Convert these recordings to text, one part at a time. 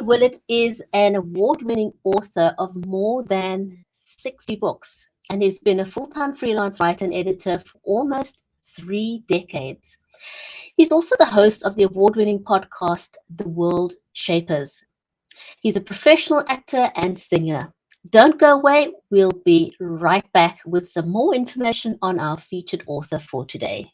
Willett is an award-winning author of more than 60 books, and he's been a full-time freelance writer and editor for almost 3 decades. He's also the host of the award-winning podcast, The Worldshapers. He's a professional actor and singer. Don't go away. We'll be right back with some more information on our featured author for today.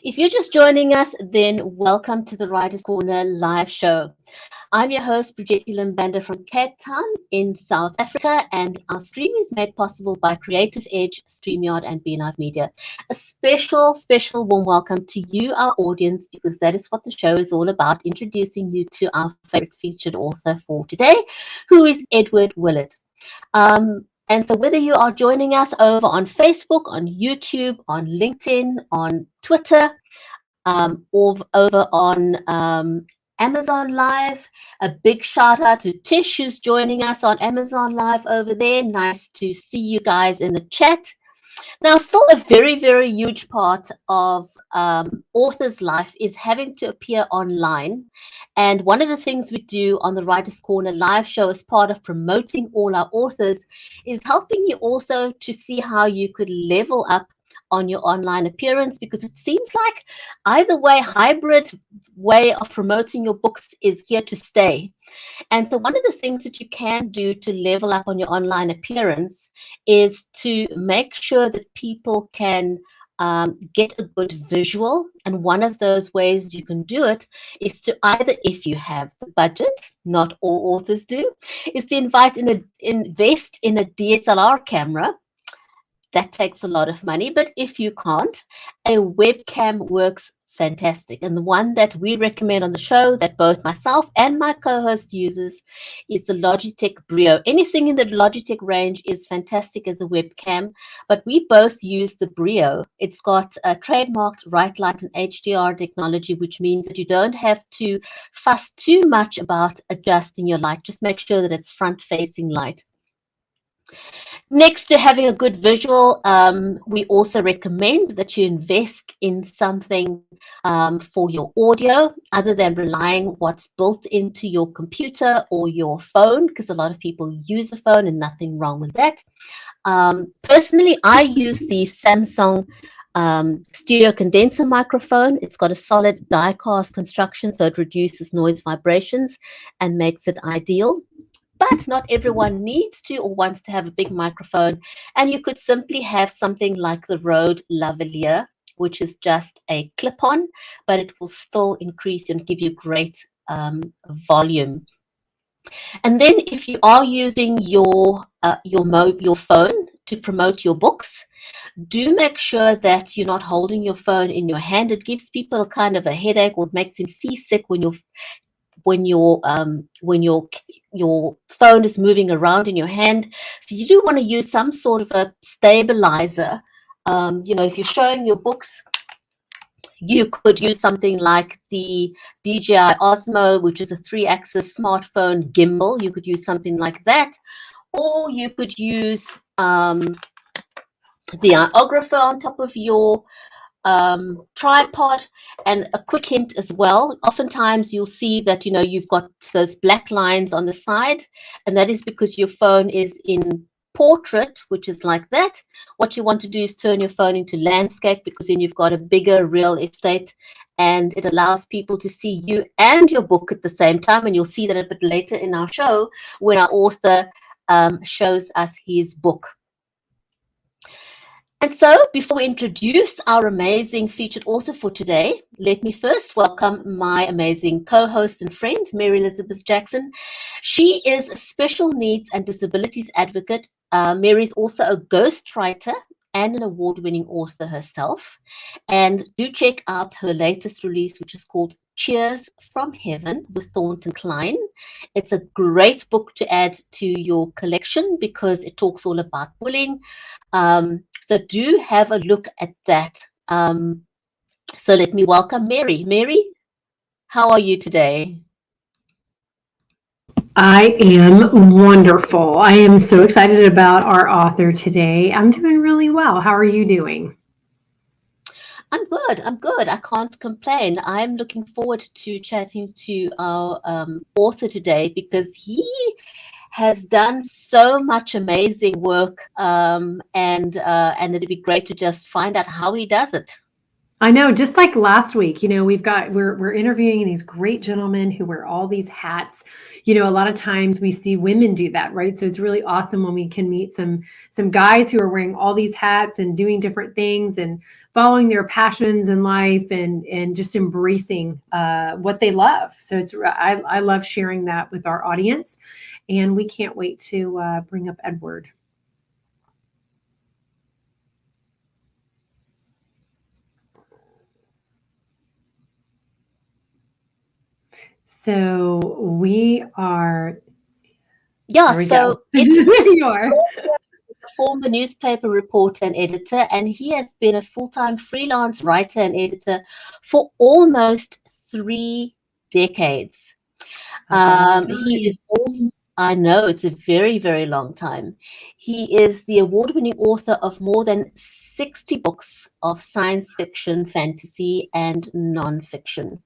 If you're just joining us, then welcome to the Writers' Corner live show. I'm your host, Brigitte Limbanda from Cape Town in South Africa, and our stream is made possible by Creative Edge, StreamYard, and Beehive Media. A special warm welcome to you, our audience, because that is what the show is all about, introducing you to our favorite featured author for today, who is Edward Willett. And so whether you are joining us over on Facebook, on YouTube, on LinkedIn, on Twitter, or over on Amazon Live, a big shout out to Tish, who's joining us on Amazon Live over there. Nice to see you guys in the chat. Now, still a very, very huge part of author's life is having to appear online. And one of the things we do on the Writers' Corner live show as part of promoting all our authors is helping you also to see how you could level up on your online appearance, because it seems like either way, hybrid way of promoting your books is here to stay. And so one of the things that you can do to level up on your online appearance is to make sure that people can get a good visual. And one of those ways you can do it is to either, if you have the budget, not all authors do, is to invest in a DSLR camera. That takes a lot of money, but if you can't, a webcam works fantastic. And the one that we recommend on the show that both myself and my co-host uses is the Logitech Brio. Anything in the Logitech range is fantastic as a webcam, but we both use the Brio. It's got a trademarked right light and HDR technology, which means that you don't have to fuss too much about adjusting your light. Just make sure that it's front-facing light. Next to having a good visual, we also recommend that you invest in something for your audio, other than relying what's built into your computer or your phone, because a lot of people use a phone and nothing wrong with that. Personally, I use the Samsung stereo condenser microphone. It's got a solid die-cast construction, so it reduces noise vibrations and makes it ideal. But not everyone needs to or wants to have a big microphone, and you could simply have something like the Rode Lavalier, which is just a clip-on, but it will still increase and give you great volume. And then if you are using your phone to promote your books, do make sure that you're not holding your phone in your hand. It gives people kind of a headache, or it makes them seasick when your phone is moving around in your hand. So you do want to use some sort of a stabilizer. If you're showing your books, you could use something like the DJI Osmo, which is a 3-axis smartphone gimbal. You could use something like that, or you could use the iographer on top of your tripod. And a quick hint as well, oftentimes you'll see that you've got those black lines on the side, and that is because your phone is in portrait, which is like that. What you want to do is turn your phone into landscape, because then you've got a bigger real estate and it allows people to see you and your book at the same time. And you'll see that a bit later in our show when our author shows us his book. And so, before we introduce our amazing featured author for today, let me first welcome my amazing co-host and friend, Mary Elizabeth Jackson. She is a special needs and disabilities advocate. Mary is also a ghostwriter and an award-winning author herself. And do check out her latest release, which is called Cheers from Heaven with Thornton Klein. It's a great book to add to your collection because it talks all about bullying. So do have a look at that. So let me welcome Mary. Mary, how are you today? I am wonderful. I am so excited about our author today. I'm doing really well. How are you doing? I'm good. I can't complain. I'm looking forward to chatting to our author today because he has done so much amazing work, and it'd be great to just find out how he does it. I know, just like last week, we're interviewing these great gentlemen who wear all these hats. A lot of times we see women do that, right? So it's really awesome when we can meet some guys who are wearing all these hats and doing different things and following their passions in life and just embracing what they love. So I love sharing that with our audience, and we can't wait to bring up Edward. So we are. Yeah, there we so go. There you are. Former newspaper reporter and editor, and he has been a full-time freelance writer and editor for almost 3 decades. He is also, I know, it's a very, very long time. He is the award-winning author of more than 60 books of science fiction, fantasy, and non-fiction.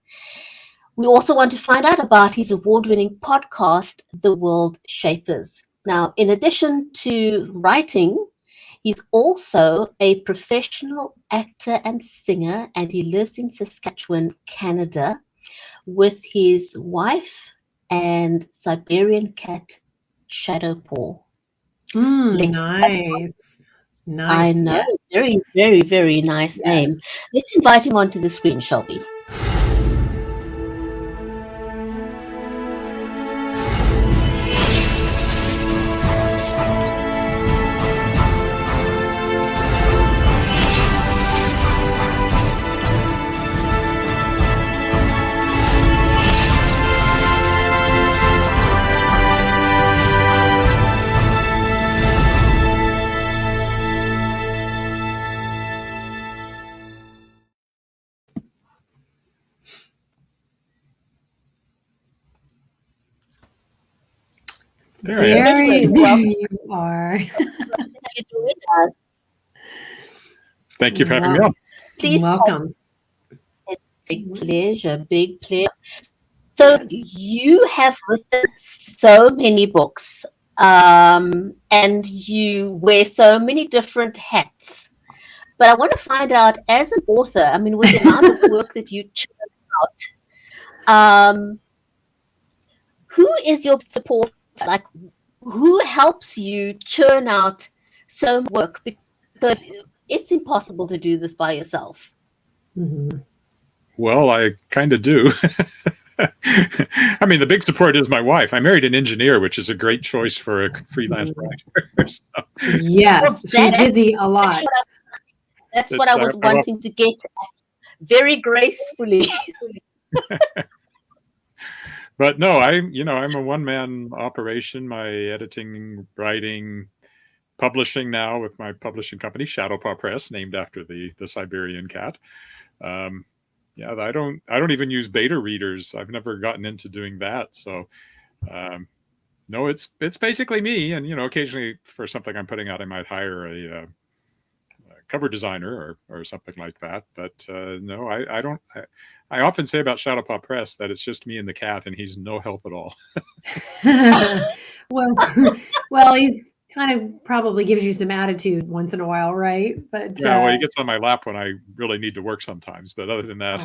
We also want to find out about his award-winning podcast, The Worldshapers. Now, in addition to writing, he's also a professional actor and singer, and he lives in Saskatchewan, Canada, with his wife and Siberian cat, Shadowpaw. Nice. I know, Yes. very, very, very nice name. Let's invite him onto the screen, shall we? There you are. Thank you for having me on. Please welcome. Big pleasure. So you have written so many books, and you wear so many different hats. But I want to find out, as an author, I mean, with the amount of work that you churn out, who is your support? Like, who helps you churn out so much work? Because it's impossible to do this by yourself. Mm-hmm. Well, I kind of do. I mean, the big support is my wife. I married an engineer, which is a great choice for a freelance writer. So. Yes, she's busy a lot. That's what I was wanting to get at very gracefully. But no, I'm a one-man operation. My editing, writing, publishing now with my publishing company, Shadowpaw Press, named after the Siberian cat. Yeah, I don't even use beta readers. I've never gotten into doing that. So, no, it's basically me. And occasionally for something I'm putting out, I might hire a cover designer or something like that. But no, I don't. I often say about Shadowpaw Press that it's just me and the cat, and he's no help at all. well, he's kind of probably gives you some attitude once in a while, right? But yeah, well, he gets on my lap when I really need to work sometimes. But other than that,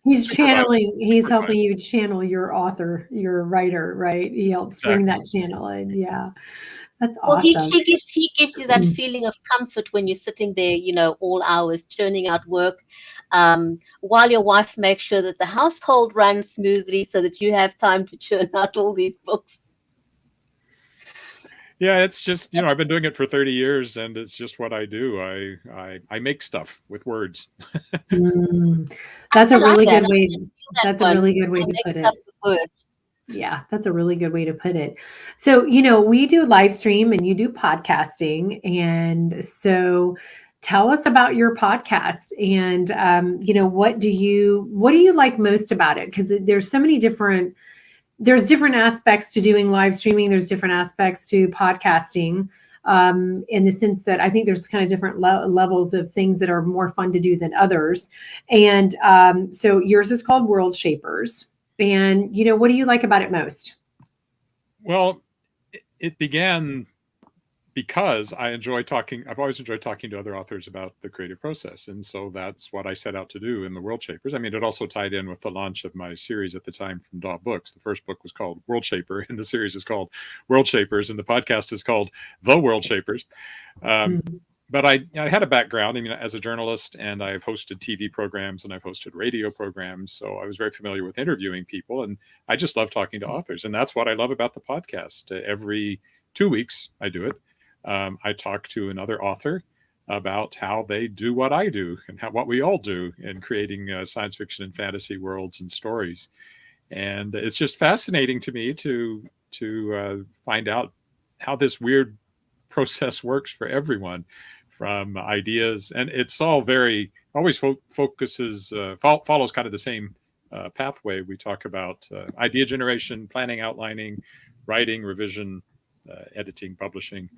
he's channeling. He's helping you channel your author, your writer, right? He helps bring that channel in. Yeah. That's Well, awesome. he gives you that feeling of comfort when you're sitting there, all hours churning out work, while your wife makes sure that the household runs smoothly so that you have time to churn out all these books. Yeah, it's just, I've been doing it for 30 years and it's just what I do. I make stuff with words. That's a really that. good way. That's a really good way I to make put stuff it. with words. Yeah, that's a really good way to put it. So, we do live stream and you do podcasting. And so tell us about your podcast and, what do you like most about it? Because there's so many there's different aspects to doing live streaming. There's different aspects to podcasting, in the sense that I think there's kind of different levels of things that are more fun to do than others. And so yours is called Worldshapers. And, what do you like about it most? Well, it began because I've always enjoyed talking to other authors about the creative process. And so that's what I set out to do in the Worldshapers. I mean, it also tied in with the launch of my series at the time from Daw Books. The first book was called Worldshaper, and the series is called Worldshapers, and the podcast is called The Worldshapers. But I had a background, as a journalist, and I've hosted TV programs and I've hosted radio programs. So I was very familiar with interviewing people, and I just love talking to authors. And that's what I love about the podcast. Every 2 weeks, I do it. I talk to another author about how they do what I do and what we all do in creating science fiction and fantasy worlds and stories. And it's just fascinating to me to find out how this weird process works for everyone, from ideas, and it's all always follows kind of the same pathway. We talk about idea generation, planning, outlining, writing, revision, editing, publishing,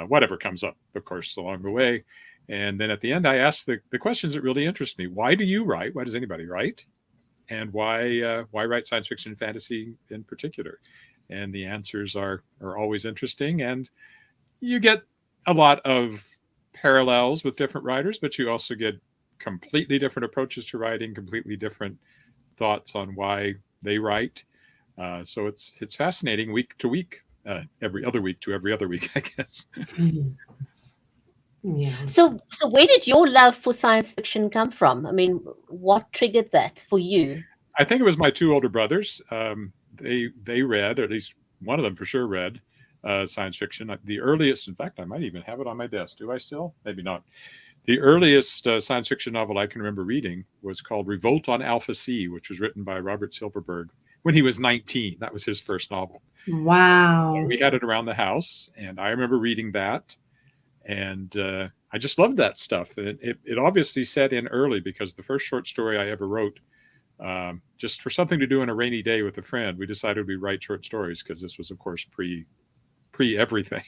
whatever comes up, of course, along the way. And then at the end, I ask the questions that really interest me. Why do you write? Why does anybody write? And why write science fiction and fantasy in particular? And the answers are always interesting, and you get a lot of parallels with different writers, but you also get completely different approaches to writing, completely different thoughts on why they write. So it's fascinating week to week, every other week to every other week, I guess. Yeah. So where did your love for science fiction come from? I mean, what triggered that for you? I think it was my two older brothers. They read, or at least one of them for sure read, science fiction. The earliest, in fact, I might even have it on my desk. Do I still? Maybe not. The earliest science fiction novel I can remember reading was called Revolt on Alpha C, which was written by Robert Silverberg when he was 19. That was his first novel. Wow. And we had it around the house, and I remember reading that, and I just loved that stuff. And it obviously set in early, because the first short story I ever wrote, just for something to do on a rainy day with a friend, we decided we'd write short stories, because this was, of course, pre everything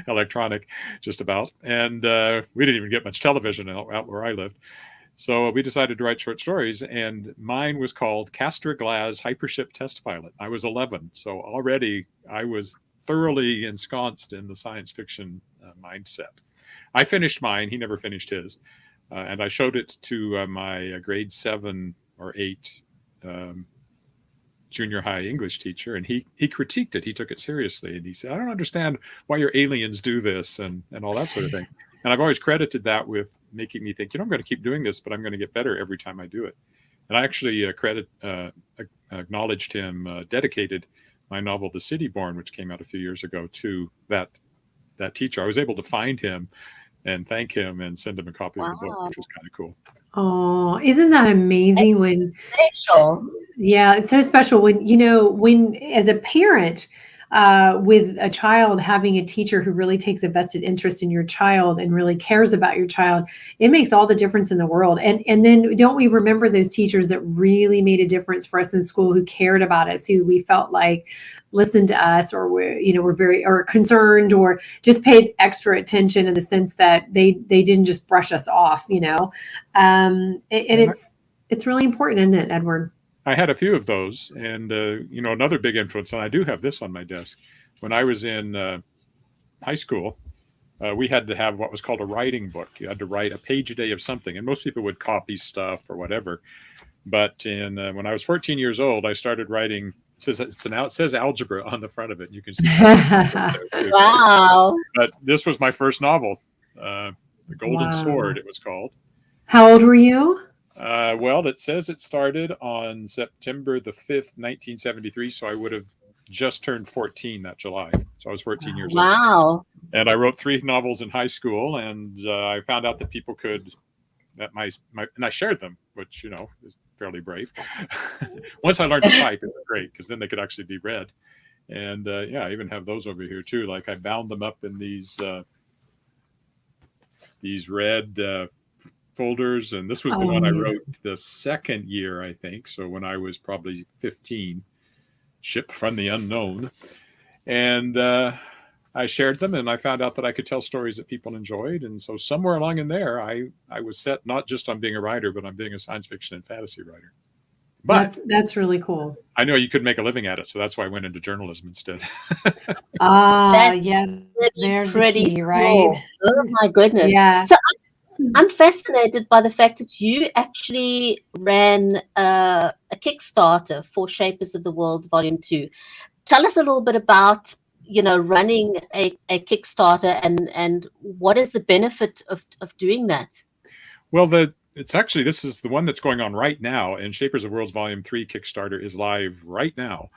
electronic, just about. And we didn't even get much television out where I lived. So we decided to write short stories, and mine was called Castor Glass Hypership Test Pilot. I was 11, so already I was thoroughly ensconced in the science fiction mindset. I finished mine. He never finished his. And I showed it to my grade 7 or 8 junior high English teacher, and he critiqued it. He took it seriously, and he said, "I don't understand why your aliens do this," and all that sort of thing. And I've always credited that with making me think, I'm going to keep doing this, but I'm going to get better every time I do it. And I actually acknowledged him, dedicated my novel The City Born, which came out a few years ago, to that teacher. I was able to find him and thank him and send him a copy of the book, which was kind of cool. Oh, isn't that amazing? When special. Yeah, it's so special when as a parent, with a child, having a teacher who really takes a vested interest in your child and really cares about your child, it makes all the difference in the world. And then don't we remember those teachers that really made a difference for us in school, who cared about us, who we felt like listened to us, or were very or concerned, or just paid extra attention, in the sense that they didn't just brush us off, and it's really important, isn't it, Edward? I had a few of those, and another big influence, and I do have this on my desk. When I was in high school, we had to have what was called a writing book. You had to write a page a day of something, and most people would copy stuff or whatever. But when I was 14 years old, I started writing It says algebra on the front of it. You can see there too. Wow. But this was my first novel, The Golden Wow. Sword, it was called. How old were you? Well, it says it started on September the 5th, 1973. So I would have just turned 14 that July. So I was 14 years old. Wow. And I wrote 3 novels in high school, and I found out that people could, and I shared them, which, is fairly brave. Once I learned to type, it was great, because then they could actually be read. And I even have those over here too. Like, I bound them up in these red folders, and this was the one I wrote the second year, I think. So when I was probably 15, Ship from the Unknown. And I shared them, and I found out that I could tell stories that people enjoyed. And so somewhere along in there, I was set not just on being a writer, but on being a science fiction and fantasy writer. But that's really cool. I know you could make a living at it, so that's why I went into journalism instead. Yeah, there's pretty the key, right? cool. Oh my goodness. Yeah. So I'm fascinated by the fact that you actually ran a Kickstarter for Shapers of the World Volume 2. Tell us a little bit about, running a Kickstarter and what is the benefit of doing that? Well, this is the one that's going on right now, and Shapers of Worlds Volume 3 Kickstarter is live right now.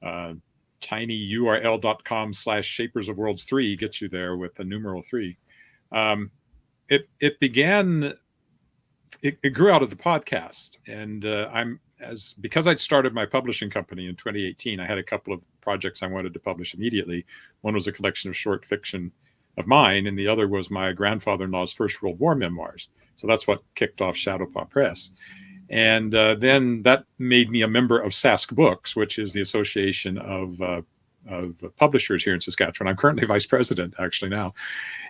tinyurl.com/Shapers of Worlds 3 gets you there with the numeral 3. It grew out of the podcast, and because I'd started my publishing company in 2018, I had a couple of projects I wanted to publish immediately. One was a collection of short fiction of mine, and the other was my grandfather-in-law's First World War memoirs. So that's what kicked off Shadowpaw Press. And then that made me a member of Sask Books, which is the association of publishers here in Saskatchewan. I'm currently vice president, actually, now.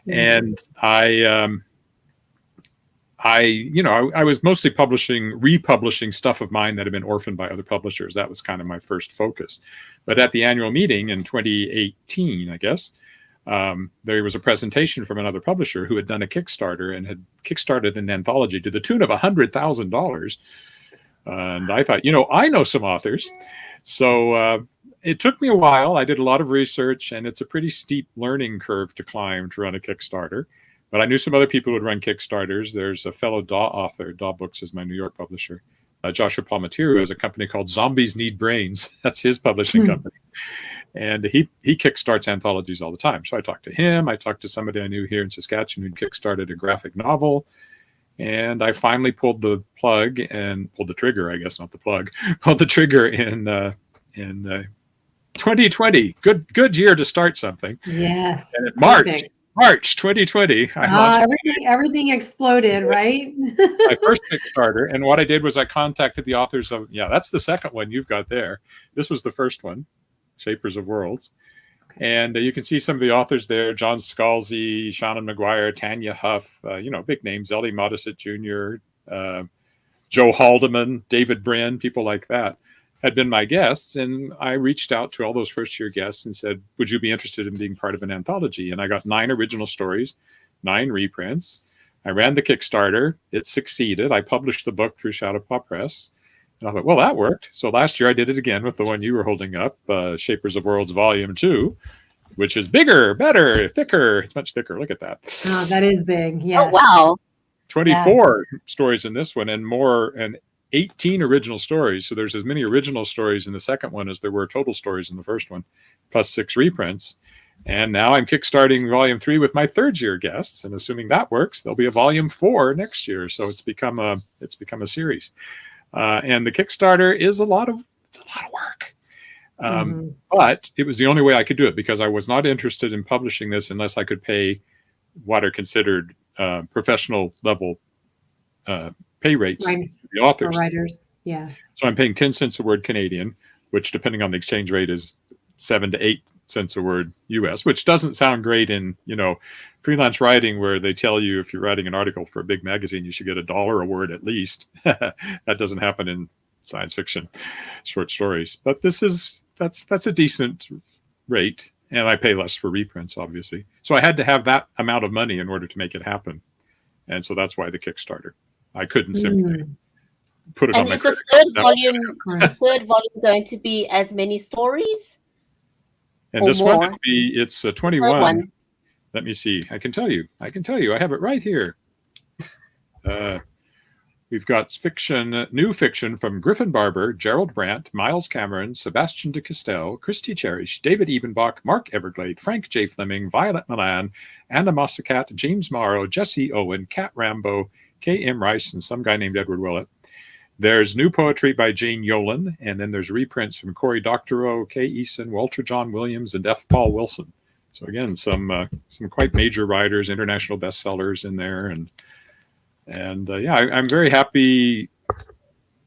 And I was mostly republishing stuff of mine that had been orphaned by other publishers. That was kind of my first focus. But at the annual meeting in 2018, I guess, there was a presentation from another publisher who had done a Kickstarter and had kickstarted an anthology to the tune of $100,000. And I thought, I know some authors. So it took me a while. I did a lot of research, and it's a pretty steep learning curve to climb to run a Kickstarter. But I knew some other people who would run Kickstarters. There's a fellow DAW author. DAW Books is my New York publisher. Joshua Palmatier has a company called Zombies Need Brains. That's his publishing company. And he kickstarts anthologies all the time. So I talked to him. I talked to somebody I knew here in Saskatchewan who'd kickstarted a graphic novel. And I finally pulled the trigger, I guess, not the plug, pulled the trigger in 2020. Good year to start something. Yes. And in March 2020, everything exploded, right? my first Kickstarter. And what I did was I contacted the authors of, that's the second one you've got there. This was the first one, Shapers of Worlds. Okay. And you can see some of the authors there: John Scalzi, Shannon McGuire, Tanya Huff, big names, Ellie Modisett Jr., Joe Haldeman, David Brin, people like that had been my guests. And I reached out to all those first-year guests and said, would you be interested in being part of an anthology? And I got 9 original stories, 9 reprints. I ran the Kickstarter. It succeeded. I published the book through Shadowpaw Press. And I thought, well, that worked. So last year I did it again with the one you were holding up, Shapers of Worlds Volume 2, which is bigger, better, thicker. It's much thicker. Look at that. Oh, that is big. Yeah. Oh, wow. 24 stories in this one, and 18 original stories. So there's as many original stories in the second one as there were total stories in the first one, plus 6 reprints. And now I'm kickstarting Volume 3 with my third-year guests, and assuming that works, there'll be a Volume 4 next year. So it's become a series. And the Kickstarter is a lot of work. But it was the only way I could do it, because I was not interested in publishing this unless I could pay what are considered professional level pay rates to the authors. For writers, yes. So I'm paying 10 cents a word Canadian, which depending on the exchange rate is 7 to 8 cents a word US, which doesn't sound great in, freelance writing, where they tell you if you're writing an article for a big magazine, you should get $1 a word at least. That doesn't happen in science fiction short stories. But that's a decent rate, and I pay less for reprints, obviously. So I had to have that amount of money in order to make it happen. And so that's why the Kickstarter. I couldn't simply put it on And my is the credit third card. volume is the third volume going to be as many stories And or this one more? will be, it's The third 21. one. Let me see. I can tell you. I have it right here. We've got fiction, new fiction from Griffin Barber, Gerald Brandt, Miles Cameron, Sebastian de Castell, Christy Cherish, David Evenbach, Mark Everglade, Frank J. Fleming, Violet Milan, Anna Mossacat, James Morrow, Jesse Owen, Kat Rambo, K.M. Rice, and some guy named Edward Willett. There's new poetry by Jane Yolen, and then there's reprints from Cory Doctorow, Kay Eason, Walter John Williams, and F. Paul Wilson. So again, some quite major writers, international bestsellers in there, and yeah, I'm very happy,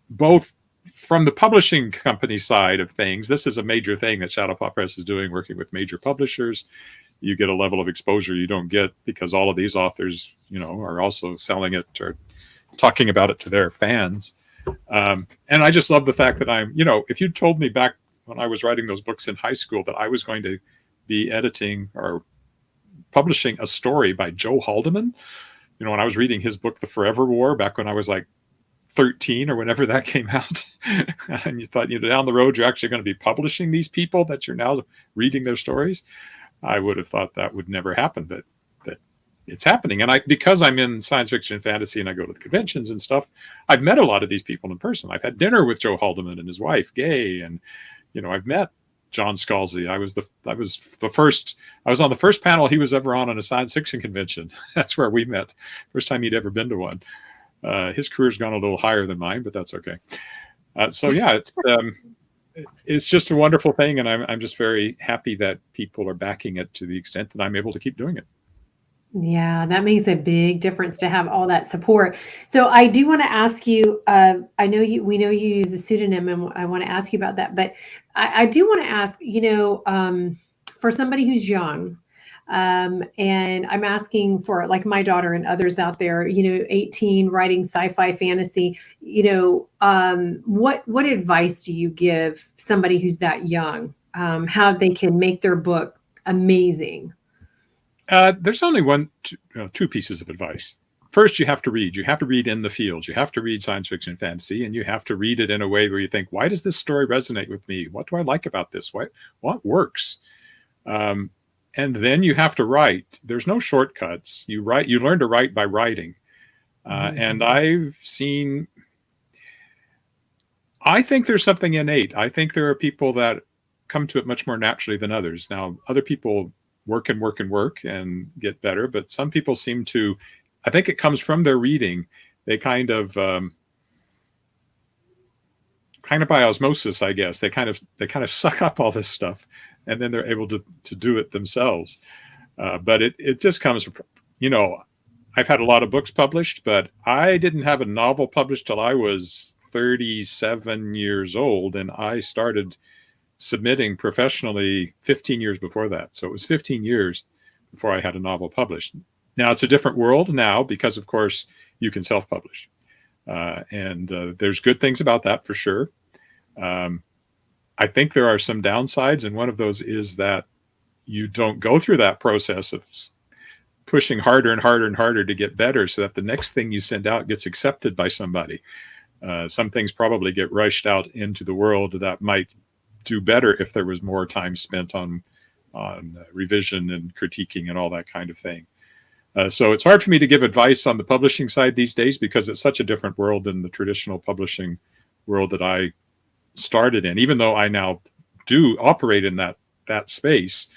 both from the publishing company side of things. This is a major thing that Shadowpaw Press is doing, working with major publishers. You get a level of exposure you don't get because all of these authors, are also selling it or talking about it to their fans. And I just love the fact that if you told me back when I was writing those books in high school that I was going to be editing or publishing a story by Joe Haldeman, when I was reading his book, The Forever War, back when I was like 13 or whenever that came out, and you thought, down the road, you're actually going to be publishing these people that you're now reading their stories. I would have thought that would never happen, but that it's happening. And because I'm in science fiction and fantasy and I go to the conventions and stuff, I've met a lot of these people in person. I've had dinner with Joe Haldeman and his wife, Gay, and, I've met John Scalzi. I was on the first panel he was ever on a science fiction convention. That's where we met. First time he'd ever been to one. His career's gone a little higher than mine, but that's okay. So yeah, it's just a wonderful thing, and I'm just very happy that people are backing it to the extent that I'm able to keep doing it. Yeah, that makes a big difference to have all that support. So I do want to ask you, we know you use a pseudonym, and I want to ask you about that, but I do want to ask, for somebody who's young, and I'm asking for, like, my daughter and others out there, 18, writing sci-fi fantasy, what advice do you give somebody who's that young, how they can make their book amazing? There's only two pieces of advice. First, you have to read. You have to read in the field. You have to read science fiction and fantasy, and you have to read it in a way where you think, why does this story resonate with me? What do I like about this? What works? And then you have to write. There's no shortcuts. You learn to write by writing. And I think there's something innate. I think there are people that come to it much more naturally than others. Now, other people work and get better, but some people seem to, I think it comes from their reading. They kind of by osmosis, I guess. They kind of suck up all this stuff, and then they're able to do it themselves. But it just comes, I've had a lot of books published, but I didn't have a novel published till I was 37 years old, and I started submitting professionally 15 years before that. So it was 15 years before I had a novel published. Now it's a different world now because, of course, you can self-publish. And there's good things about that for sure. I think there are some downsides, and one of those is that you don't go through that process of pushing harder and harder and harder to get better so that the next thing you send out gets accepted by somebody. Some things probably get rushed out into the world that might do better if there was more time spent on revision and critiquing and all that kind of thing. So it's hard for me to give advice on the publishing side these days because it's such a different world than the traditional publishing world that I started in. Even though I now do operate in that space,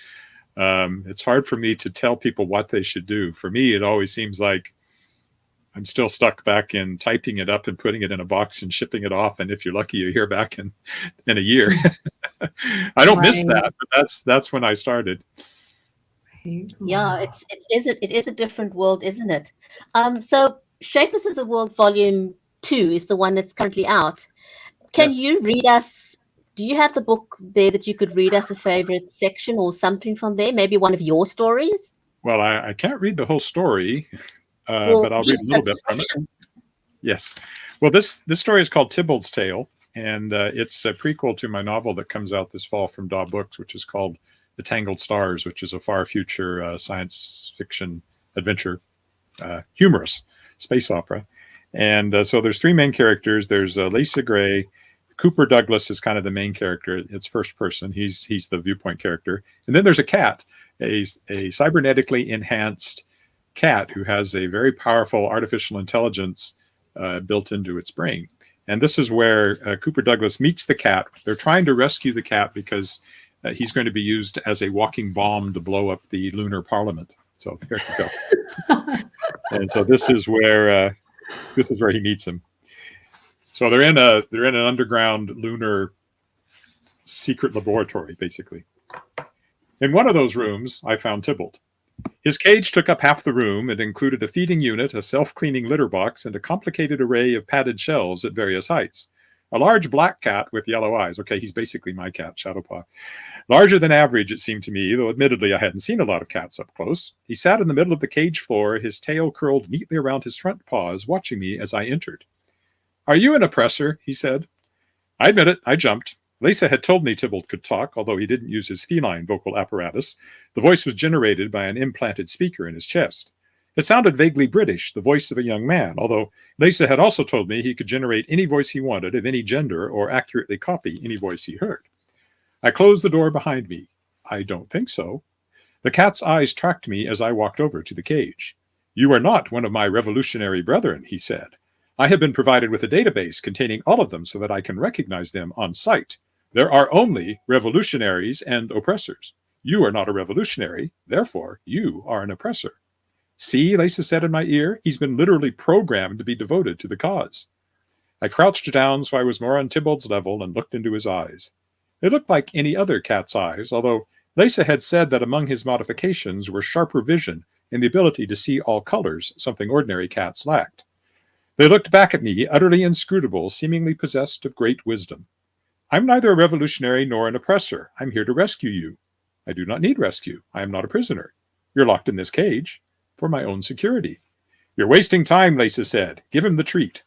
it's hard for me to tell people what they should do. For me, it always seems like I'm still stuck back in typing it up and putting it in a box and shipping it off. And if you're lucky, you hear back in a year. I don't miss that, but that's when I started. Yeah, it is a different world, isn't it? So Shapers of the World Volume 2 is the one that's currently out. Can you read us? Do you have the book there that you could read us a favorite section or something from there? Maybe one of your stories? Well, I can't read the whole story, but I'll read a little bit from it. Yes. Well, this story is called Tibbles Tale, and it's a prequel to my novel that comes out this fall from Daw Books, which is called The Tangled Stars, which is a far future science fiction adventure, humorous space opera. And so there's three main characters. There's Lisa Gray. Cooper Douglas is kind of the main character. It's first person. He's the viewpoint character. And then there's a cat, a cybernetically enhanced cat who has a very powerful artificial intelligence built into its brain. And this is where Cooper Douglas meets the cat. They're trying to rescue the cat because he's going to be used as a walking bomb to blow up the lunar parliament. So there you go. And so this is where he meets him. So they're in an underground lunar secret laboratory, basically. In one of those rooms, I found Tybalt. His cage took up half the room. It included a feeding unit, a self-cleaning litter box, and a complicated array of padded shelves at various heights. A large black cat with yellow eyes. Okay, he's basically my cat, Shadowpaw. Larger than average, it seemed to me, though admittedly I hadn't seen a lot of cats up close. He sat in the middle of the cage floor, his tail curled neatly around his front paws, watching me as I entered. "Are you an oppressor?" he said. I admit it, I jumped. Lisa had told me Tybalt could talk, although he didn't use his feline vocal apparatus. The voice was generated by an implanted speaker in his chest. It sounded vaguely British, the voice of a young man, although Lisa had also told me he could generate any voice he wanted of any gender or accurately copy any voice he heard. I closed the door behind me. I don't think so. The cat's eyes tracked me as I walked over to the cage. "You are not one of my revolutionary brethren," he said. "I have been provided with a database containing all of them so that I can recognize them on sight. There are only revolutionaries and oppressors. You are not a revolutionary, therefore you are an oppressor." "See," Lisa said in my ear, "he's been literally programmed to be devoted to the cause." I crouched down so I was more on Tybalt's level and looked into his eyes. They looked like any other cat's eyes, although Lisa had said that among his modifications were sharper vision and the ability to see all colors, something ordinary cats lacked. They looked back at me, utterly inscrutable, seemingly possessed of great wisdom. "I'm neither a revolutionary nor an oppressor. I'm here to rescue you." "I do not need rescue. I am not a prisoner. You're locked in this cage for my own security." "You're wasting time," Lisa said. "Give him the treat."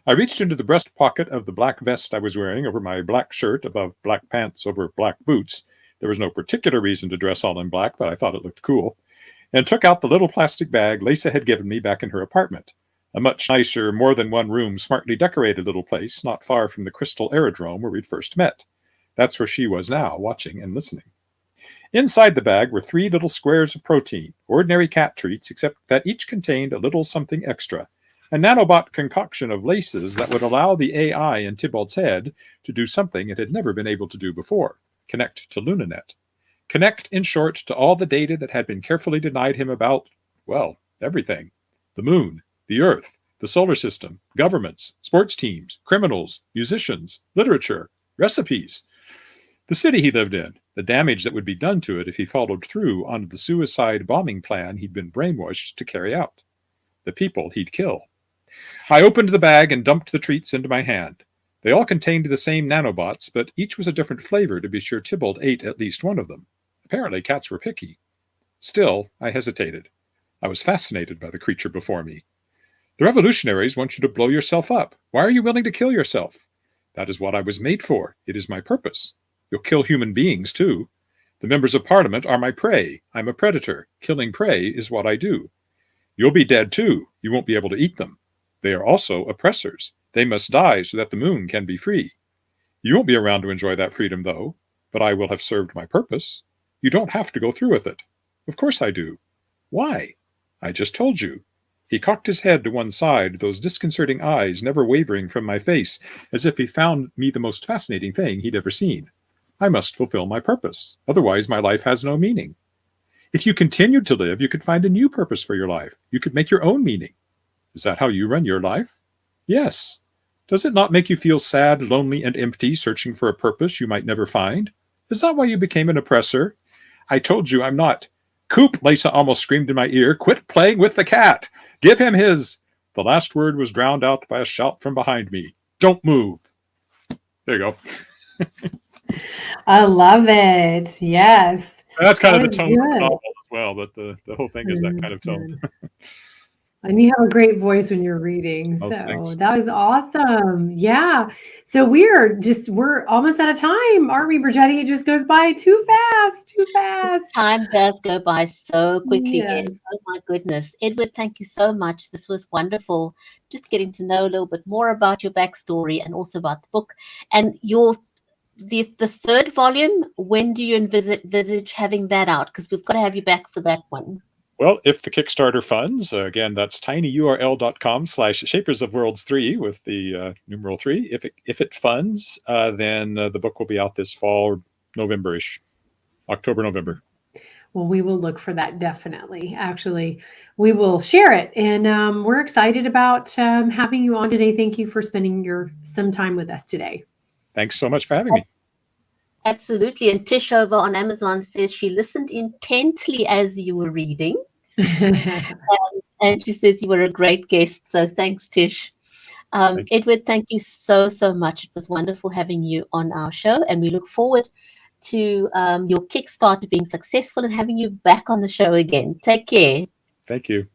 I reached into the breast pocket of the black vest I was wearing over my black shirt above black pants over black boots. There was no particular reason to dress all in black, but I thought it looked cool. And took out the little plastic bag Lisa had given me back in her apartment. A much nicer, more than one room, smartly decorated little place not far from the Crystal Aerodrome where we'd first met. That's where she was now, watching and listening. Inside the bag were 3 little squares of protein, ordinary cat treats, except that each contained a little something extra. A nanobot concoction of laces that would allow the AI in Tybalt's head to do something it had never been able to do before, connect to LunaNet. Connect, in short, to all the data that had been carefully denied him about, well, everything. The moon, the earth, the solar system, governments, sports teams, criminals, musicians, literature, recipes. The city he lived in, the damage that would be done to it if he followed through on the suicide bombing plan he'd been brainwashed to carry out. The people he'd kill. I opened the bag and dumped the treats into my hand. They all contained the same nanobots, but each was a different flavor to be sure Tybalt ate at least one of them. Apparently cats were picky. Still, I hesitated. I was fascinated by the creature before me. "The revolutionaries want you to blow yourself up. Why are you willing to kill yourself?" "That is what I was made for. It is my purpose." "You'll kill human beings, too." "The members of parliament are my prey. I'm a predator. Killing prey is what I do." "You'll be dead, too. You won't be able to eat them." "They are also oppressors. They must die so that the moon can be free." "You won't be around to enjoy that freedom, though. But I will have served my purpose." "You don't have to go through with it." "Of course I do." "Why?" "I just told you." He cocked his head to one side, those disconcerting eyes never wavering from my face, as if he found me the most fascinating thing he'd ever seen. "I must fulfill my purpose. Otherwise my life has no meaning." "If you continued to live, you could find a new purpose for your life. You could make your own meaning." "Is that how you run your life?" "Yes." "Does it not make you feel sad, lonely, and empty, searching for a purpose you might never find? Is that why you became an oppressor?" "I told you I'm not." "Coop," Lisa almost screamed in my ear, "quit playing with the cat. Give him his—" The last word was drowned out by a shout from behind me. "Don't move." There you go. I love it. Yes. That's kind of the That was tone of the good. novel as well, but the whole thing is that kind of tone. And you have a great voice when you're reading. Oh, So thanks. that was awesome. Yeah. So we're almost out of time, aren't we, Brigetti? It just goes by too fast, too fast. Time does go by so quickly. Yes. Yes. Oh my goodness. Edward, thank you so much. This was wonderful. Just getting to know a little bit more about your backstory and also about the book. And the third volume, when do you envisage having that out? Because we've got to have you back for that one. Well, if the Kickstarter funds, again, that's tinyurl.com/Shapers of Worlds 3 with the numeral 3. If it funds, then the book will be out this fall, November-ish, October, November. Well, we will look for that definitely. Actually, we will share it, and we're excited about having you on today. Thank you for spending some time with us today. Thanks so much for having me. Absolutely. And Tish over on Amazon says she listened intently as you were reading. And she says you were a great guest. So thanks, Tish. Edward, thank you so much. It was wonderful having you on our show. And we look forward to your Kickstarter being successful and having you back on the show again. Take care. Thank you.